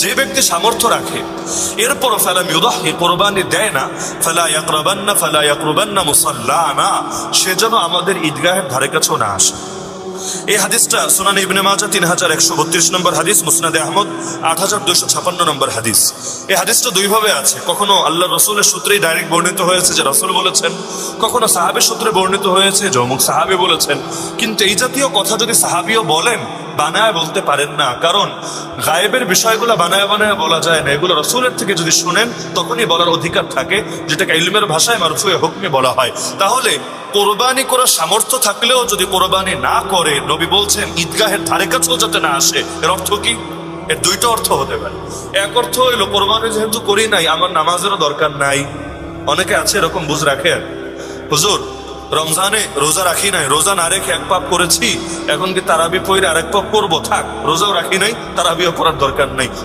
যে ব্যক্তি সামর্থ্য রাখে এরপর ফালাম ইউদাহি, কোরবানি দেয় না, ফালা ইয়াকরুবান্না মুসাল্লানা, সে যেন আমাদের ঈদগাহের ধারে কাছেও না আসে। এই হাদিসটা সুনান ইবনে মাজাহ 3132 নম্বর হাদিস, মুসনাদে আহমদ 8256 নম্বর হাদিস। এই হাদিসটা দুই ভাবে আছে, কখনো আল্লাহ রসুলের সূত্রেই ডাইরেক্ট বর্ণিত হয়েছে যে রসুল বলেছেন, কখনো সাহাবের সূত্রে বর্ণিত হয়েছে যে অমুক সাহাবী বলেছেন। কিন্তু এই জাতীয় কথা যদি সাহাবীও বলেন, বানায় বলতে পারেন না, কারণ গায়েবের বিষয়গুলো বানায় বানায় বলা যায় না। এগুলো রসুলের থেকে যদি শুনেন তখনই বলার অধিকার থাকে, যেটাকে ইলমের ভাষায় মারফুয়ে হুকমি বলা হয়। তাহলে কোরবানি করার সামর্থ্য থাকলেও যদি কোরবানি না করে, নবী বলছেন ঈদগাহের ধারে কাছেও যাতে না আসে। এর অর্থ কি? এর দুইটা অর্থ হতে পারে। এক অর্থ হইলো কোরবানি যেহেতু করি নাই, আমার নামাজেরও দরকার নাই। অনেকে আছে এরকম বুঝ রাখে, হুজুর রমজানে রোজা রাখি নাই, রোজা না রেখে এক পাপ করেছি, এখন কি তারাবি পড়ে আরেক পাপ করবো? থাক, রোজাও রাখি নাই, তারাবিও পড়ার দরকার নাই।